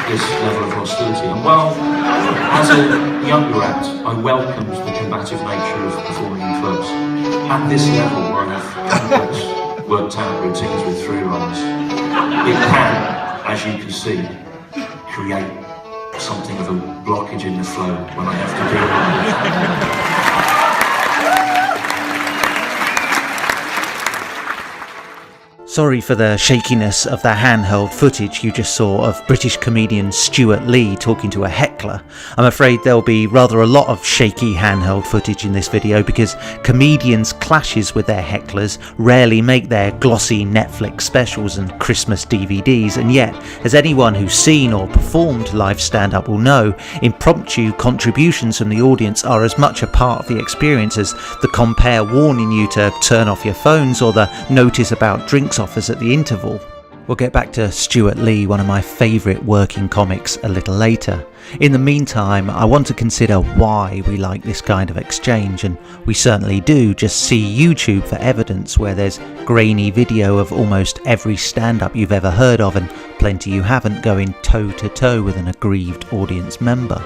this level of hostility. And well, as a younger act, I welcomed the combative nature of performing in clubs. At this level, where I have complex, worked out routines with through lines, it can, as you can see, create something of a blockage in the flow when I have to deal with it. Sorry for the shakiness of the handheld footage you just saw of British comedian Stewart Lee talking to a heckler. I'm afraid there'll be rather a lot of shaky handheld footage in this video because comedians' clashes with their hecklers rarely make their glossy Netflix specials and Christmas DVDs, and yet, as anyone who's seen or performed live stand-up will know, impromptu contributions from the audience are as much a part of the experience as the compere warning you to turn off your phones or the notice about drinks offers at the interval. We'll get back to Stewart Lee, one of my favourite working comics, a little later. In the meantime, I want to consider why we like this kind of exchange, and we certainly do. Just see YouTube for evidence where there's grainy video of almost every stand-up you've ever heard of and plenty you haven't going toe-to-toe with an aggrieved audience member.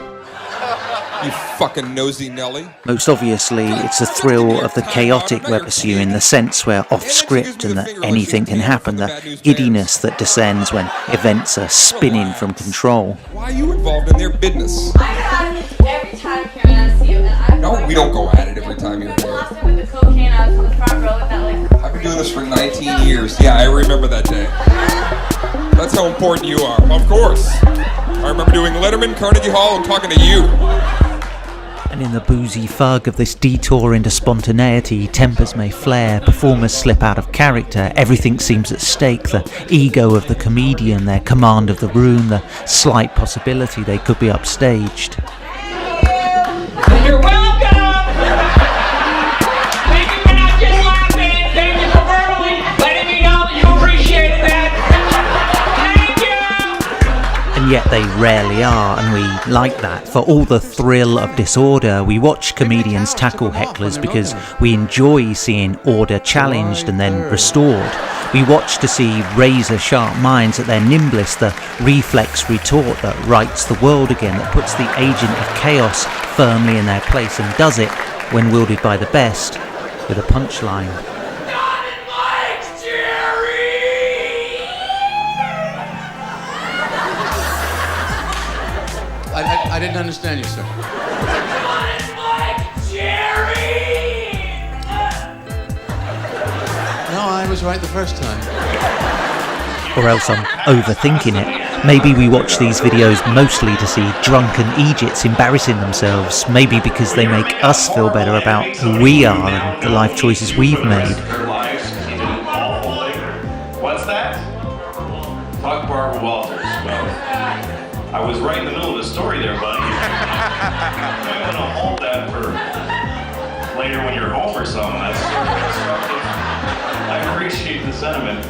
You fucking nosy Nelly. Most obviously, it's the thrill of the chaotic we're pursuing, the sense we're off script and that anything can happen, the giddiness that descends when events are spinning from control. Why are you involved in their business? I got it every time here when I see you. No, we don't go at it every time you're here. Last time with the cocaine, I was on the front row with that like... I've been doing this for 19 years. Yeah, I remember that day. That's how important you are. Of course. I remember doing Letterman, Carnegie Hall, and talking to you. And in the boozy fug of this detour into spontaneity, tempers may flare, performers slip out of character, everything seems at stake, the ego of the comedian, their command of the room, the slight possibility they could be upstaged. You're welcome! Thank you for not just laughing, thank you for verbally letting me know that you appreciated that. Thank you! And yet they rarely are, and we like that. For all the thrill of disorder, we watch comedians tackle hecklers because we enjoy seeing order challenged and then restored. We watch to see razor-sharp minds at their nimblest, the reflex retort that rights the world again, that puts the agent of chaos firmly in their place and does it, when wielded by the best, with a punchline. I didn't understand you, sir. No, I was right the first time. Or else I'm overthinking it. Maybe we watch these videos mostly to see drunken Egypts embarrassing themselves. Maybe because they make us feel better about who we are and the life choices we've made. What's that? Fuck Barbara Walters. Well, I was right in the middle of the story there, buddy. I'm going to hold that for later when you're home or something. I appreciate the sentiment.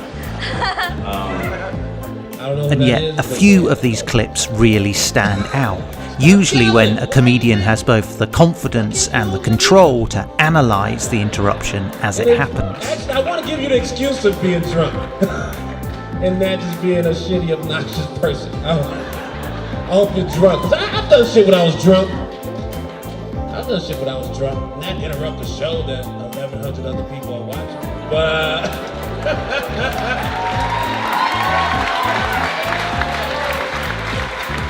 And yet, a few of these clips really stand out. Usually when a comedian has both the confidence and the control to analyse the interruption as it happens. Actually, I want to give you the excuse of being drunk. And not just being a shitty, obnoxious person. I hope you're drunk. Because I've done shit when I was drunk. Not interrupt the show that 1,100 other people are watching. But,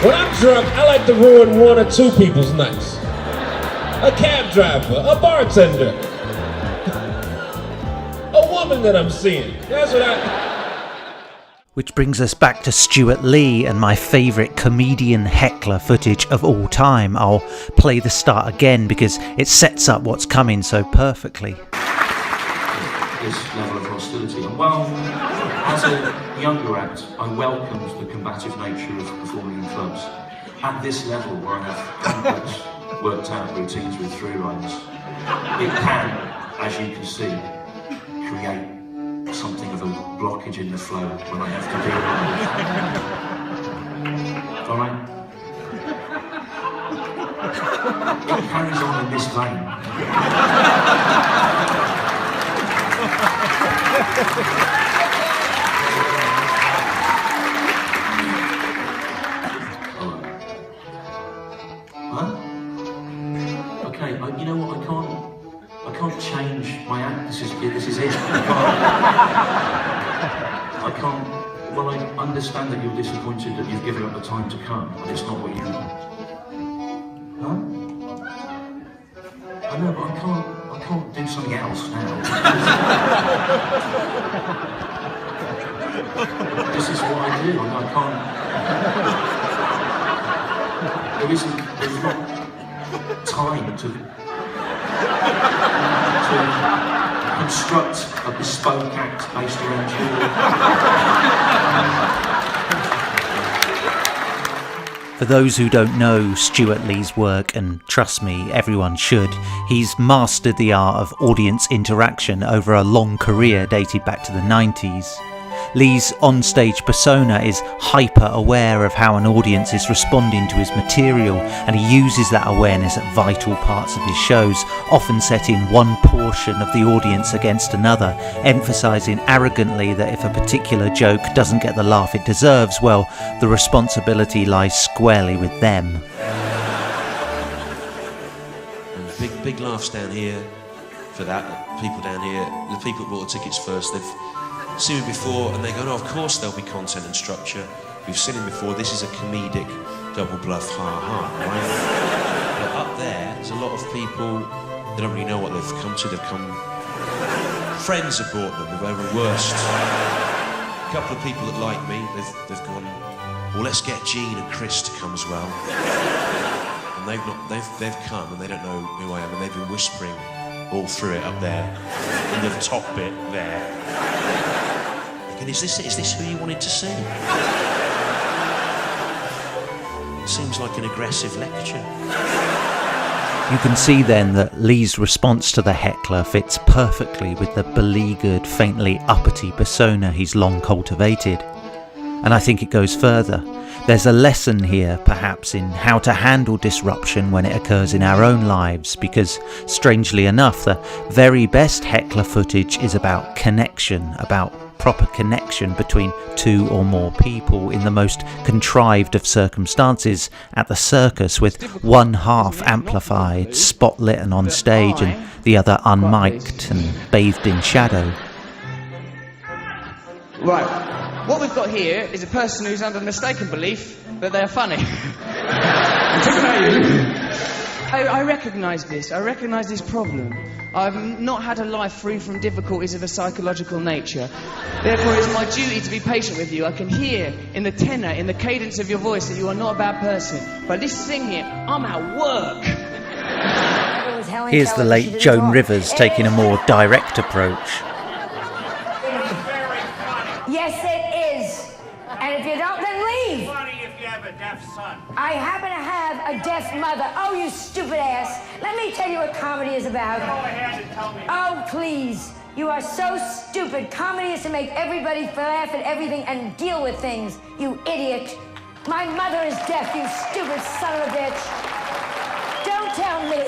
when I'm drunk, I like to ruin one or two people's nights. A cab driver, a bartender, a woman that I'm seeing. That's what I... Which brings us back to Stewart Lee and my favourite comedian heckler footage of all time. I'll play the start again because it sets up what's coming so perfectly. This level of hostility. And well, as a younger act, I welcomed the combative nature of performing in clubs. At this level, where I have complex, worked out routines with through lines, it can, as you can see, create something of a blockage in the flow when I have to deal with it. Alright? It carries on in this vein. I can't. Well, I understand that you're disappointed that you've given up the time to come, but it's not what you want. Huh? I know, but I can't do something else now. This is what I do. I can't. There's not time to construct a bespoke act based around you. For those who don't know Stewart Lee's work, and trust me, everyone should, he's mastered the art of audience interaction over a long career dated back to the 90s. Lee's onstage persona is hyper-aware of how an audience is responding to his material, and he uses that awareness at vital parts of his shows, often setting one portion of the audience against another, emphasising arrogantly that if a particular joke doesn't get the laugh it deserves, well, the responsibility lies squarely with them. And big laughs down here for that. People down here, the people who bought the tickets first, they've seen him before and they go, no, of course there'll be content and structure. We've seen him before, this is a comedic double bluff, right? But up there's a lot of people, they don't really know what they've come to. Friends have brought them, the very worst. A couple of people that like me, they've gone, well, let's get Gene and Chris to come as well. And they've come and they don't know who I am, and they've been whispering all through it up there, in the top bit there. And is this who you wanted to see? It seems like an aggressive lecture. You can see then that Lee's response to the heckler fits perfectly with the beleaguered, faintly uppity persona he's long cultivated. And I think it goes further. There's a lesson here, perhaps, in how to handle disruption when it occurs in our own lives, because, strangely enough, the very best heckler footage is about connection, about proper connection between two or more people in the most contrived of circumstances at the circus, with one half amplified, spotlit and on stage, and the other unmiked and bathed in shadow. Right, what we've got here is a person who's under the mistaken belief that they're funny. I recognise this. I recognise this problem. I've not had a life free from difficulties of a psychological nature. Therefore, it's my duty to be patient with you. I can hear in the tenor, in the cadence of your voice, that you are not a bad person. But this thing here, I'm at work. Here's the late Joan Rivers taking a more direct approach. Yes, it is. And if you don't, then leave. Funny if you have a deaf son. I happen to have a deaf mother. Oh, you stupid ass. Let me tell you what comedy is about. Go ahead and tell me. Oh, please. You are so stupid. Comedy is to make everybody laugh at everything and deal with things, you idiot. My mother is deaf, you stupid son of a bitch. Don't tell me.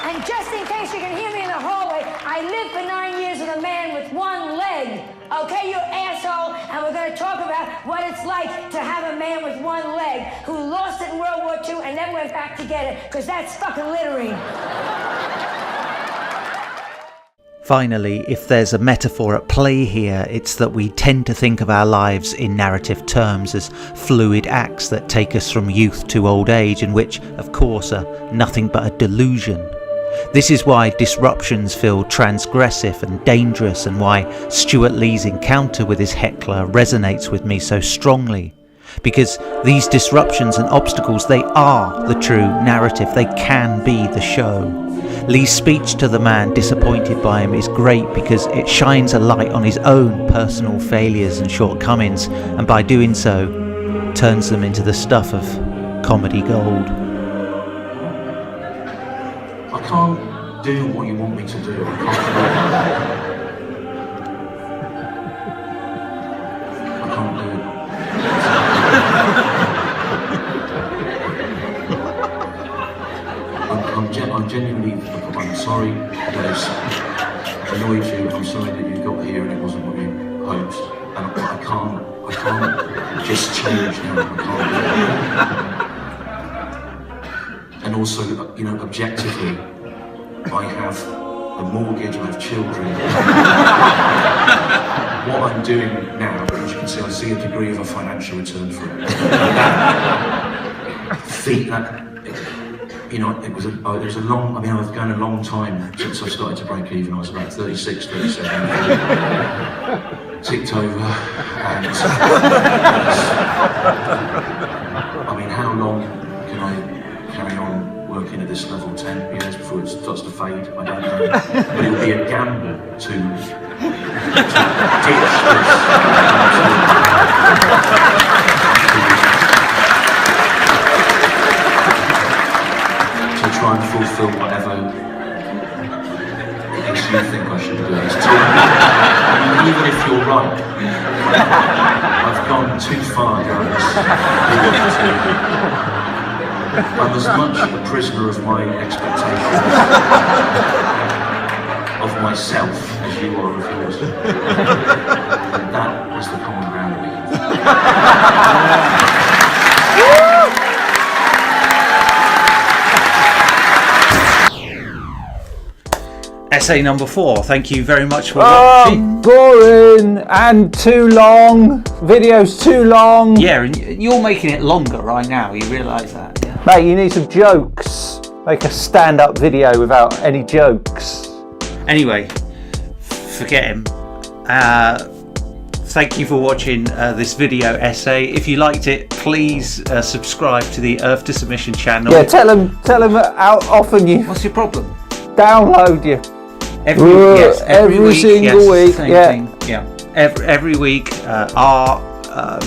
And just in case you can hear me in the hallway, I lived for 9 years with a man with one leg. Okay, you asshole, and we're going to talk about what it's like to have a man with one leg who lost it in World War II and then went back to get it, because that's fucking littering. Finally, if there's a metaphor at play here, it's that we tend to think of our lives in narrative terms as fluid acts that take us from youth to old age, and which, of course, are nothing but a delusion. This is why disruptions feel transgressive and dangerous, and why Stewart Lee's encounter with his heckler resonates with me so strongly. Because these disruptions and obstacles, they are the true narrative. They can be the show. Lee's speech to the man disappointed by him is great because it shines a light on his own personal failures and shortcomings, and by doing so, turns them into the stuff of comedy gold. I can't do what you want me to do. I can't do it. I'm genuinely, I'm sorry that it's annoyed you. I'm sorry that you got here and it wasn't what you hoped. And I can't just change now. I can't do it. And also, objectively, I have a mortgage, I have children. What I'm doing now, as you can see, I see a degree of a financial return for it. You know, it was a long, I mean, I've gone a long time since I started to break even. I was about 36, 37. Ticked over, and I mean, how long can I carry on working at this level? 10 years before it starts to fade? I don't know. But it would be a gamble to ditch this. To try and fulfill whatever it is you think I should do. It's too, I mean, even if you're right, I've gone too far down this. I'm as much a prisoner of my expectations, of myself, as you are of yours. And that was the common ground we have. Essay number 4. Thank you very much for watching. Boring and too long. Video's too long. Yeah, and you're making it longer right now. You realise that? Yeah. Mate, you need some jokes. Make a stand-up video without any jokes. Anyway, forget him. Thank you for watching this video essay. If you liked it, please subscribe to the Earth to Submission channel. Yeah, tell them how often you. What's your problem? Download you. Every week, single week. Same Yeah. thing. Yeah. Every week, art,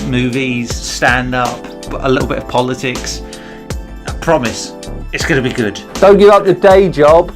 movies, stand-up, a little bit of politics. I promise, it's going to be good. Don't give up the day job.